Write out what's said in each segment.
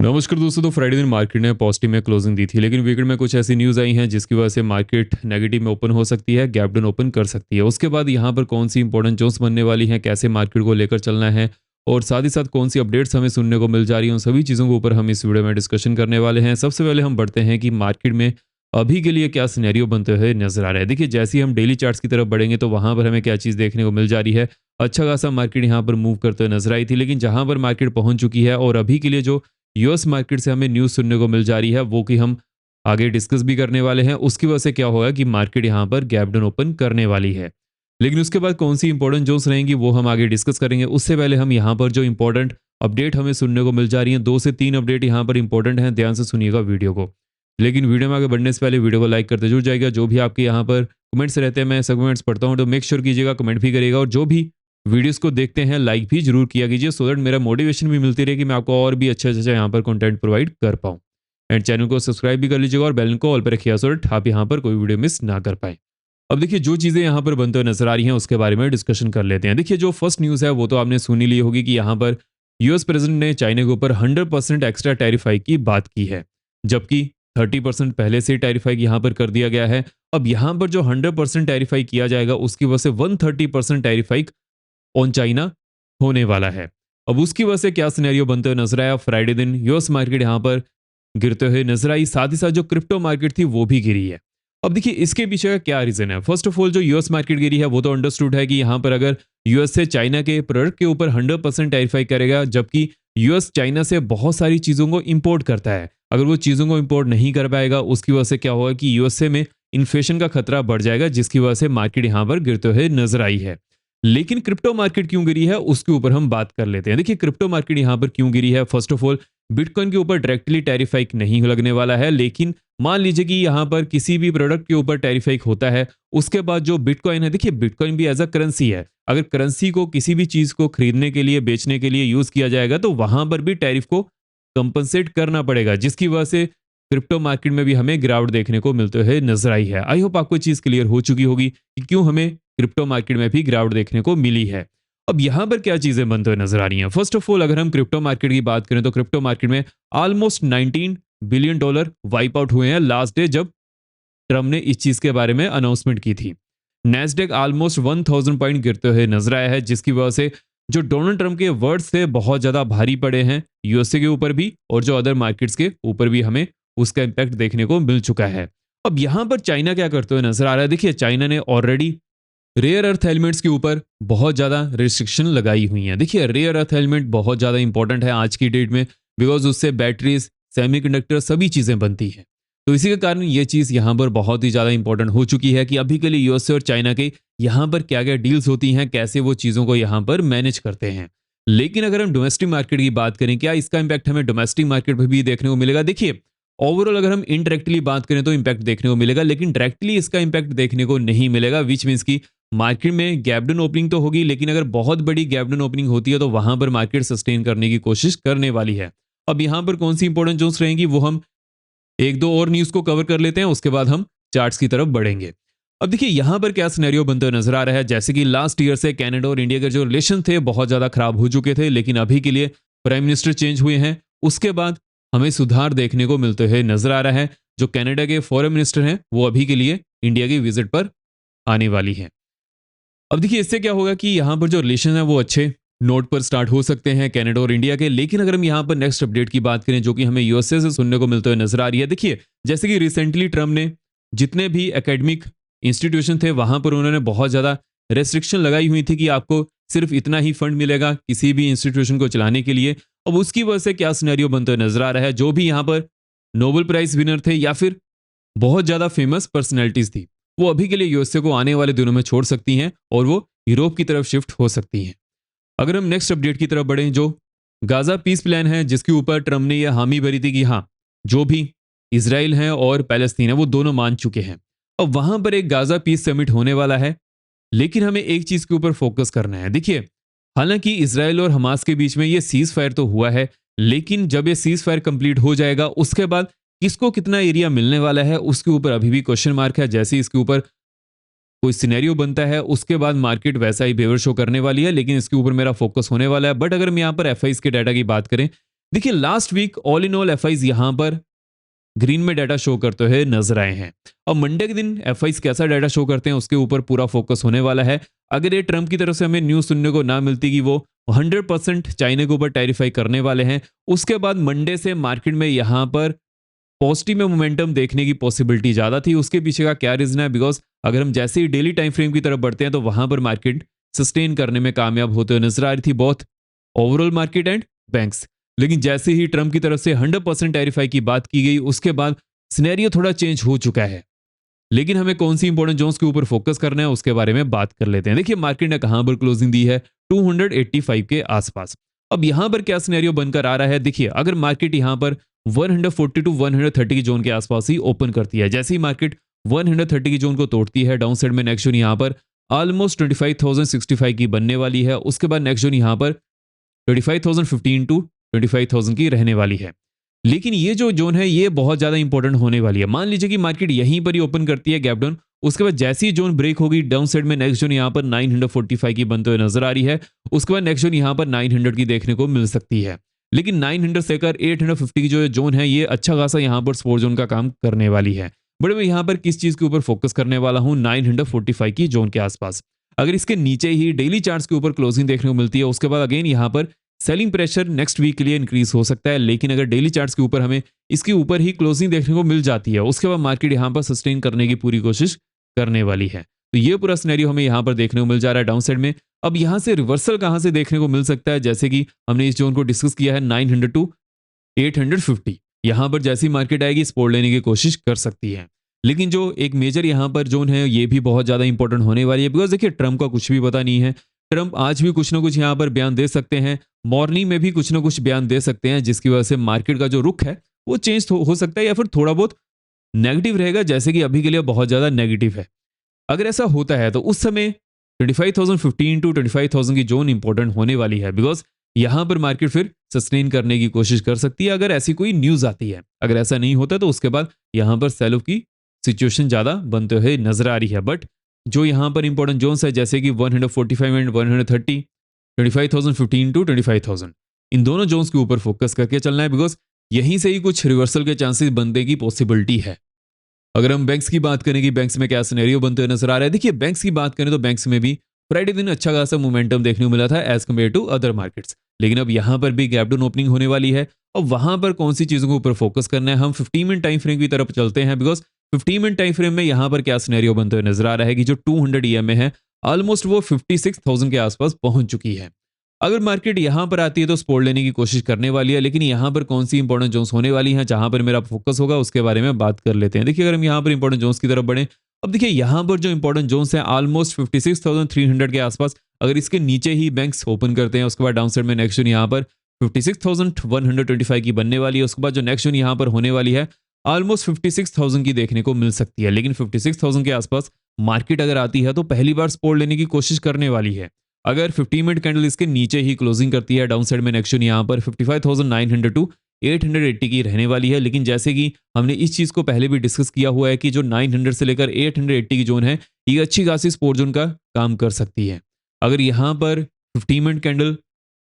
नमस्कार दोस्तों। तो फ्राइडे दिन मार्केट ने पॉजिटिव में क्लोजिंग दी थी, लेकिन वीकेंड में कुछ ऐसी न्यूज़ आई हैं जिसकी वजह से मार्केट नेगेटिव में ओपन हो सकती है, गैप डाउन ओपन कर सकती है। उसके बाद यहाँ पर कौन सी इंपॉर्टेंट जोन्स बनने वाली हैं, कैसे मार्केट को लेकर चलना है और साथ ही साथ कौन सी अपडेट्स हमें सुनने को मिल जा रही हैं, उन सभी चीज़ों के ऊपर हम इस वीडियो में डिस्कशन करने वाले हैं। सबसे पहले हम बढ़ते हैं कि मार्केट में अभी के लिए क्या सिनेरियो बनते हुए नजर आ रहा है। देखिए, जैसे ही हम डेली चार्ट्स की तरफ बढ़ेंगे तो वहां पर हमें क्या चीज़ देखने को मिल जा रही है। अच्छा खासा मार्केट यहाँ पर मूव करते हुए नजर आई थी, लेकिन जहां पर मार्केट पहुंच चुकी है और अभी के लिए जो यूएस मार्केट से हमें न्यूज़ सुनने को मिल जा रही है वो कि हम आगे डिस्कस भी करने वाले हैं। उसकी वजह से क्या होगा कि मार्केट यहाँ पर गैप डाउन ओपन करने वाली है, लेकिन उसके बाद कौन सी इंपॉर्टेंट जोन्स रहेंगी वो हम आगे डिस्कस करेंगे। उससे पहले हम यहाँ पर जो इंपॉर्टेंट अपडेट हमें सुनने को मिल जा रही है, 2 से 3 अपडेट यहाँ पर इंपॉर्टेंट हैं, ध्यान से सुनिएगा वीडियो को। लेकिन वीडियो में आगे बढ़ने से पहले वीडियो को लाइक करते जुड़ जाएगा। जो भी आपके यहाँ पर कमेंट्स रहते हैं, मैं सब कमेंट्स पढ़ता हूँ, तो मेक श्योर कीजिएगा कमेंट भी करिएगा और जो भी वीडियोस को देखते हैं लाइक भी जरूर किया कीजिए, सो दैट मेरा मोटिवेशन भी मिलती रहे कि मैं आपको और भी अच्छा यहाँ पर कंटेंट प्रोवाइड कर पाऊँ। एंड चैनल को सब्सक्राइब भी कर लीजिएगा और बेल को ऑल पर रखिएगा, सो दैट आप यहाँ पर कोई वीडियो मिस ना कर पाए। अब देखिए, जो चीज़ें यहाँ पर बनते हुए नजर आ रही हैं उसके बारे में डिस्कशन कर लेते हैं। देखिए, जो फर्स्ट न्यूज़ है वो तो आपने सुनी ली होगी कि यहाँ पर यूएस प्रेसिडेंट ने चाइना के ऊपर 100% एक्स्ट्रा टैरिफ हाइक की बात की है, जबकि 30% पहले से टैरिफ हाइक यहाँ पर कर दिया गया है। अब यहाँ पर जो 100% टैरिफ हाइक किया जाएगा उसकी वजह से 130% टैरिफ हाइक ऑन चाइना होने वाला है। अब उसकी वजह से क्या सिनेरियो बनते हुए नजर आया, फ्राइडे दिन यूएस मार्केट यहाँ पर गिरते हुए नजर आई, साथ ही साथ जो क्रिप्टो मार्केट थी वो भी गिरी है। अब देखिए, इसके पीछे का क्या रीजन है। फर्स्ट ऑफ ऑल, जो यूएस मार्केट गिरी है वो तो अंडरस्टूड है कि यहाँ पर अगर यूएस से चाइना के प्रोडक्ट के ऊपर 100% टैरिफाई करेगा, जबकि यूएस चाइना से बहुत सारी चीजों को इंपोर्ट करता है, अगर वो चीजों को इंपोर्ट नहीं कर पाएगा उसकी वजह से क्या होगा कि यूएसए में इन्फ्लेशन का खतरा बढ़ जाएगा, जिसकी वजह से मार्केट यहाँ पर गिरते हुए नजर आई है। लेकिन क्रिप्टो मार्केट क्यों गिरी है उसके ऊपर हम बात कर लेते हैं। देखिए, क्रिप्टो मार्केट यहां पर क्यों गिरी है। फर्स्ट ऑफ ऑल, बिटकॉइन के ऊपर डायरेक्टली टैरिफ हाइक नहीं लगने वाला है, लेकिन मान लीजिए कि यहां पर किसी भी प्रोडक्ट के ऊपर टैरिफ हाइक होता है, उसके बाद जो बिटकॉइन है, देखिए बिटकॉइन भी एज अ करेंसी है, अगर करेंसी को किसी भी चीज को खरीदने के लिए बेचने के लिए यूज किया जाएगा तो वहां पर भी टैरिफ को कंपनसेट करना पड़ेगा, जिसकी वजह से क्रिप्टो मार्केट में भी हमें गिरावट देखने को मिलते हुए नजर आई है। आई होप आपको चीज क्लियर हो चुकी होगी कि क्यों हमें क्रिप्टो मार्केट में भी गिरावट देखने को मिली है। अब यहां पर क्या चीजें बनते हुए नजर आ रही हैं। फर्स्ट ऑफ ऑल, अगर हम क्रिप्टो मार्केट की बात करें तो क्रिप्टो मार्केट में ऑलमोस्ट $19 बिलियन वाइप आउट हुए हैं लास्ट डे, जब ट्रम्प ने इस चीज के बारे में अनाउंसमेंट की थी। नेस्डेक ऑलमोस्ट 1000 पॉइंट गिरते हुए नजर आया है, जिसकी वजह से जो डोनाल्ड ट्रम्प के वर्ड्स थे बहुत ज्यादा भारी पड़े हैं यूएसए के ऊपर भी और जो अदर मार्केट्स के ऊपर भी हमें उसका इंपैक्ट देखने को मिल चुका है। अब यहां पर चाइना क्या करते हुए नजर आ रहा है। देखिए, चाइना ने ऑलरेडी रेयर अर्थ एलिमेंट्स के ऊपर बहुत ज़्यादा रिस्ट्रिक्शन लगाई हुई हैं। देखिए, रेयर अर्थ एलिमेंट बहुत ज़्यादा इंपॉर्टेंट है आज की डेट में, बिकॉज उससे बैटरीज, सेमीकंडक्टर सभी चीज़ें बनती हैं। तो इसी के कारण ये चीज़ यहाँ पर बहुत ही ज़्यादा इंपॉर्टेंट हो चुकी है कि अभी के लिए यूएसए और चाइना के यहाँ पर क्या क्या डील्स होती हैं, कैसे वो चीज़ों को यहाँ पर मैनेज करते हैं। लेकिन अगर हम डोमेस्टिक मार्केट की बात करें, क्या इसका इंपैक्ट हमें डोमेस्टिक मार्केट पर भी देखने को मिलेगा। देखिए, ओवरऑल अगर हम इनडायरेक्टली बात करें तो इंपैक्ट देखने को मिलेगा, लेकिन डायरेक्टली इसका इंपैक्ट देखने को नहीं मिलेगा, विच मीन्स की मार्केट में गैप डाउन ओपनिंग तो होगी, लेकिन अगर बहुत बड़ी गैप डाउन ओपनिंग होती है तो वहां पर मार्केट सस्टेन करने की कोशिश करने वाली है। अब यहां पर कौन सी इंपॉर्टेंट जोन्स रहेंगी वो हम एक दो और न्यूज को कवर कर लेते हैं, उसके बाद हम चार्ट्स की तरफ बढ़ेंगे। अब देखिए, यहां पर क्या सिनेरियो बनते हुए नजर आ रहा है। जैसे कि लास्ट ईयर से कनाडा और इंडिया के जो रिलेशन थे बहुत ज्यादा खराब हो चुके थे, लेकिन अभी के लिए प्राइम मिनिस्टर चेंज हुए हैं, उसके बाद हमें सुधार देखने को मिलते हुए नजर आ रहा है। जो कनाडा के फॉरेन मिनिस्टर हैं वो अभी के लिए इंडिया की विजिट पर आने वाली है। अब देखिए, इससे क्या होगा कि यहाँ पर जो रिलेशन है वो अच्छे नोट पर स्टार्ट हो सकते हैं कनाडा और इंडिया के। लेकिन अगर हम यहाँ पर नेक्स्ट अपडेट की बात करें जो कि हमें यूएसए से सुनने को मिलते हुए नजर आ रही है। देखिए, जैसे कि रिसेंटली ट्रम्प ने जितने भी एकेडमिक इंस्टीट्यूशन थे वहां पर उन्होंने बहुत ज़्यादा रेस्ट्रिक्शन लगाई हुई थी कि आपको सिर्फ इतना ही फंड मिलेगा किसी भी इंस्टीट्यूशन को चलाने के लिए। अब उसकी वजह से क्या सिनेरियो बनते हुए नजर आ रहा है, जो भी यहाँ पर नोबेल प्राइज विनर थे या फिर बहुत ज़्यादा फेमस पर्सनैलिटीज थी, वो अभी के लिए यूएसए को आने वाले दिनों में छोड़ सकती हैं और वो यूरोप की तरफ शिफ्ट हो सकती हैं। अगर हम नेक्स्ट अपडेट की तरफ बढ़ें, जो गाजा पीस प्लान है जिसके ऊपर ट्रम्प ने यह हामी भरी थी कि हाँ, जो भी इसराइल है और पैलेस्तीन है वो दोनों मान चुके हैं। अब वहां पर एक गाजा पीस समिट होने वाला है, लेकिन हमें एक चीज के ऊपर फोकस करना है। देखिए, हालांकि इसराइल और हमास के बीच में ये सीज फायर तो हुआ है, लेकिन जब ये सीज फायर कंप्लीट हो जाएगा उसके बाद किसको कितना एरिया मिलने वाला है उसके ऊपर अभी भी क्वेश्चन मार्क है। जैसे इसके ऊपर कोई सिनेरियो बनता है उसके बाद मार्केट वैसा ही बेवर शो करने वाली है, लेकिन इसके ऊपर मेरा फोकस होने वाला है। बट अगर हम यहाँ पर एफआईज के डाटा की बात करें, देखिए last week all in all FIIs यहां पर ग्रीन में डाटा शो करते हुए नजर आए हैं। और मंडे के दिन एफआईज कैसा डाटा शो करते हैं उसके ऊपर पूरा फोकस होने वाला है। अगर ये ट्रंप की तरफ से हमें न्यूज सुनने को ना मिलती कि वो 100% चाइना के ऊपर टैरिफाई करने वाले हैं, उसके बाद मंडे से मार्केट में यहां पर पॉजिटिव में मोमेंटम देखने की पॉसिबिलिटी ज्यादा थी। उसके पीछे का क्या रीजन है? बिकॉज अगर हम जैसे ही डेली टाइम फ्रेम की तरफ बढ़ते हैं तो वहां पर मार्केट सस्टेन करने में कामयाब होते हुए नजर आ रही थी, बहुत ओवरऑल मार्केट एंड बैंक्स। लेकिन जैसे ही ट्रंप की तरफ से 100% टैरिफाई की बात की गई उसके बाद सिनेरियो थोड़ा चेंज हो चुका है। लेकिन हमें कौन सी इंपॉर्टेंट जोन्स के ऊपर फोकस करना है उसके बारे में बात कर लेते हैं। देखिए मार्केट ने कहां पर क्लोजिंग दी है? 285 के आसपास। अब यहां पर क्या सिनेरियो बनकर आ रहा है? देखिए अगर मार्केट यहां पर 140 टू 130 की जोन के आसपास ही ओपन करती है, जैसे ही मार्केट 130 की जोन को तोड़ती है, डाउन साइड में नेक्स्ट जोन यहां पर ऑलमोस्ट 25,065 की बनने वाली है। उसके बाद नेक्स्ट जोन यहां पर 25,015 टू 25,000 की रहने वाली है। लेकिन ये जो जोन है ये बहुत ज्यादा इंपॉर्टेंट होने वाली है। मान लीजिए कि मार्केट यहीं पर ही ओपन करती है गैप डाउन, उसके बाद जैसी ही जोन ब्रेक होगी डाउन साइड में नेक्स्ट जोन यहां पर 945 की बनते हुए नजर आ रही है। उसके बाद नेक्स्ट जोन यहां पर 900 की देखने को मिल सकती है। लेकिन 900 से लेकर 850 की जो जोन है ये अच्छा खासा यहां पर सपोर्ट जोन का काम करने वाली है। बट मैं यहां पर किस चीज के ऊपर फोकस करने वाला हूं? 945 की जोन के आसपास। अगर इसके नीचे ही डेली चार्ट्स के ऊपर क्लोजिंग देखने को मिलती है उसके बाद अगेन यहां पर सेलिंग प्रेशर नेक्स्ट वीक के लिए इंक्रीज हो सकता है। लेकिन अगर डेली चार्ट्स के ऊपर हमें इसके ऊपर ही क्लोजिंग देखने को मिल जाती है उसके बाद मार्केट यहां पर सस्टेन करने की पूरी कोशिश करने वाली है। तो ये पूरा सिनेरियो हमें यहां पर देखने को मिल जा रहा है डाउन साइड में। अब यहां से रिवर्सल कहां से देखने को मिल सकता है? जैसे कि हमने इस जोन को डिस्कस किया है 900 टू 850। यहां पर जैसी मार्केट आएगी सपोर्ट लेने की कोशिश कर सकती है। लेकिन जो एक मेजर यहां पर जोन है ये भी बहुत ज्यादा इंपॉर्टेंट होने वाली है। बिकॉज देखिए ट्रंप का कुछ भी पता नहीं है, ट्रंप आज भी कुछ ना कुछ यहां पर बयान दे सकते हैं, मॉर्निंग में भी कुछ ना कुछ बयान दे सकते हैं जिसकी वजह से मार्केट का जो रुख है वो चेंज हो सकता है या फिर थोड़ा बहुत नेगेटिव रहेगा, जैसे कि अभी के लिए बहुत ज्यादा नेगेटिव है। अगर ऐसा होता है तो उस समय 25,015 टू 25,000 की जोन इंपॉर्टेंट होने वाली है। बिकॉज यहां पर मार्केट फिर सस्टेन करने की कोशिश कर सकती है अगर ऐसी कोई न्यूज आती है। अगर ऐसा नहीं होता तो उसके बाद यहां पर सेल ऑफ की सिचुएशन ज्यादा बनते हुए नजर आ रही है। बट जो यहां पर इंपॉर्टेंट जोन्स है जैसे कि 145 एंड 130, 25,015 टू 25,000, इन दोनों जोन्स के ऊपर फोकस करके चलना है। बिकॉज यहीं से ही कुछ रिवर्सल के चांसेस बनने की पॉसिबिलिटी है। अगर हम बैंक्स की बात करें कि बैंक्स में क्या सिनेरियो बनते हुए नजर आ रहा है, देखिए बैंक्स की बात करें तो बैंक्स में भी फ्राइडे दिन अच्छा खासा मोमेंटम देखने को मिला था as compared to other markets. लेकिन अब यहां पर भी गैप डाउन ओपनिंग होने वाली है। अब वहां पर कौन सी चीजों के ऊपर फोकस करना है? हम 15 मिनट टाइम फ्रेम की तरफ चलते हैं। बिकॉज 15 मिनट टाइम फ्रेम में यहां पर क्या सिनेरियो बनते हुए नजर आ रहा है कि जो 200 ईएमए है ऑलमोस्ट वो 56,000 के आसपास पहुंच चुकी है। अगर मार्केट यहां पर आती है तो सपोर्ट लेने की कोशिश करने वाली है। लेकिन यहां पर कौन सी इंपॉर्टेंट जोन्स होने वाली हैं जहां पर मेरा फोकस होगा उसके बारे में बात कर लेते हैं। देखिए अगर हम यहां पर इंपॉर्टेंट जोन्स की तरफ बढ़े, अब देखिए यहां पर जो इंपॉर्टेंट जोन्स हैं ऑलमोस्ट 56,300 के आसपास। अगर इसके नीचे ही बैंक्स ओपन करते हैं उसके बाद डाउन साइड में नेक्स्ट जोन यहां पर 56,125 की बनने वाली है। उसके बाद जो नेक्स्ट जोन यहां पर होने वाली है ऑलमोस्ट 56,000 की देखने को मिल सकती है। लेकिन 56,000 के आसपास मार्केट अगर आती है तो पहली बार सपोर्ट लेने की कोशिश करने वाली है। अगर 15 मिनट कैंडल इसके नीचे ही क्लोजिंग करती है डाउन साइड में नेक्स्ट जोन यहां पर 55,900 टू 880 की रहने वाली है। लेकिन जैसे कि हमने इस चीज को पहले भी डिस्कस किया हुआ है कि जो 900 से लेकर 880 की जोन है ये अच्छी खासी सपोर्ट जोन का काम कर सकती है। अगर यहां पर 15 मिनट कैंडल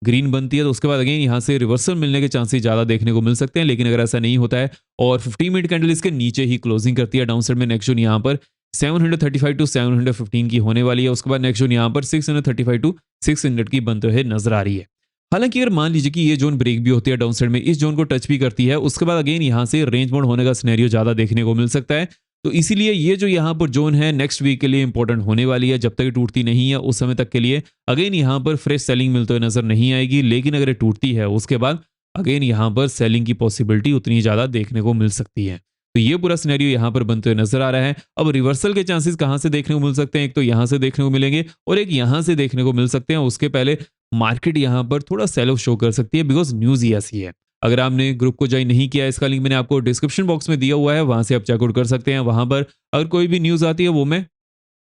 ग्रीन बनती है तो उसके बाद अगेन यहां से रिवर्सल मिलने के चांसेस ज्यादा देखने को मिल सकते हैं। लेकिन अगर ऐसा नहीं होता है और 15 मिनट कैंडल इसके नीचे ही क्लोजिंग करती है डाउन साइड में नेक्स्ट जोन यहां पर 735 टू 715 की होने वाली है। उसके बाद नेक्स्ट जोन यहां पर 635 टू 600 की बनते हुए नजर आ रही है। हालांकि अगर मान लीजिए कि ये जोन ब्रेक भी होती है डाउन साइड में, इस जोन को टच भी करती है, उसके बाद अगेन यहां से रेंज मोड होने का सिनेरियो ज्यादा देखने को मिल सकता है। तो इसीलिए ये जो यहाँ पर जोन है नेक्स्ट वीक के लिए इंपॉर्टेंट होने वाली है। जब तक ये टूटती नहीं है उस समय तक के लिए अगेन यहाँ पर फ्रेश सेलिंग मिलते हुए नजर नहीं आएगी। लेकिन अगर ये टूटती है उसके बाद अगेन यहाँ पर सेलिंग की पॉसिबिलिटी उतनी ज्यादा देखने को मिल सकती है। तो ये पूरा सिनेरियो यहाँ पर बनते हुए नजर आ रहा है। अब रिवर्सल के चांसेस कहां से देखने को मिल सकते हैं? एक तो यहां से देखने को मिलेंगे और एक यहां से देखने को मिल सकते हैं। उसके पहले मार्केट यहां पर थोड़ा सेल ऑफ शो कर सकती है बिकॉज न्यूज ही ऐसी है। अगर आपने ग्रुप को ज्वाइन नहीं किया, इसका लिंक मैंने आपको डिस्क्रिप्शन बॉक्स में दिया हुआ है, वहां से आप चेकआउट कर सकते हैं। वहां पर अगर कोई भी न्यूज आती है वो मैं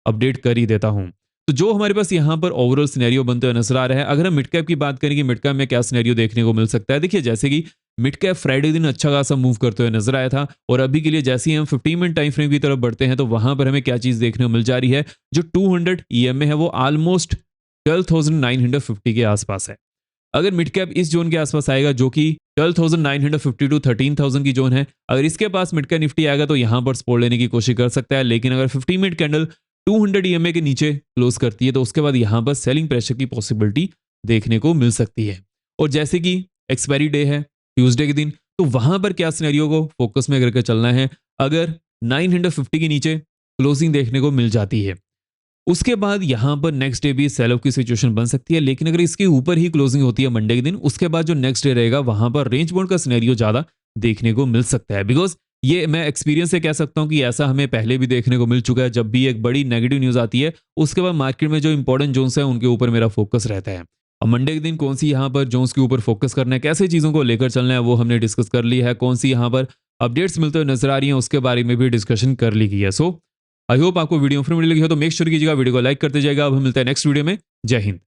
अपडेट कर ही देता हूं। तो जो हमारे पास यहाँ पर ओवरऑल सिनेरियो बनते हुए नजर आ रहा है, अगर हम मिड कैप की बात करें कि मिड कैप में क्या सिनेरियो देखने को मिल सकता है, देखिए जैसे कि मिड कैप फ्राइडे दिन अच्छा खासा मूव करते हुए नजर आया था और अभी के लिए जैसे ही हम 15 मिनट टाइम फ्रेम की तरफ बढ़ते हैं तो वहां पर हमें क्या चीज देखने को मिल जा रही है, जो 200 ईएमए है वो ऑलमोस्ट 12,950 के आसपास है। अगर मिड कैप इस जोन के आसपास आएगा जो कि 12,950 टू 13,000 की जोन है। अगर इसके पास मिड कैप निफ्टी आएगा तो यहाँ पर सपोर्ट लेने की कोशिश कर सकता है, लेकिन अगर 50 मिनट कैंडल 200 ईएमए के नीचे क्लोज करती है तो उसके बाद यहाँ पर सेलिंग प्रेशर की पॉसिबिलिटी देखने को मिल सकती है। और जैसे कि एक्सपायरी डे है ट्यूसडे के दिन, तो वहां पर क्या सिनेरियो को फोकस में करके चलना है। अगर 950 के नीचे क्लोजिंग देखने को मिल जाती है, उसके बाद यहां पर नेक्स्ट डे भी सेल ऑफ की सिचुएशन बन सकती है, लेकिन अगर इसके ऊपर ही क्लोजिंग होती है मंडे के दिन, उसके बाद जो नेक्स्ट डे रहेगा वहां पर रेंज बाउंड का सिनेरियो ज्यादा देखने को मिल सकता है। बिकॉज ये मैं एक्सपीरियंस से कह सकता हूं कि ऐसा हमें पहले भी देखने को मिल चुका है। जब भी एक बड़ी नेगेटिव न्यूज आती है उसके बाद मार्केट में जो इंपॉर्टेंट जोन्स है उनके ऊपर मेरा फोकस रहता है। अब मंडे के दिन कौन सी यहाँ पर जोन्स के ऊपर फोकस करना है, कैसे चीजों को लेकर चलना है, वो हमने डिस्कस कर ली है। कौन सी यहाँ पर अपडेट्स मिलते हुए नजर आ रही है उसके बारे में भी डिस्कशन कर ली गई है। सो आई होप आपको वीडियो इन्फॉर्मेटिव लगी हो तो मेक श्योर कीजिएगा वीडियो को लाइक करते जाएगा। अब हम मिलते हैं नेक्स्ट वीडियो में। जय हिंद।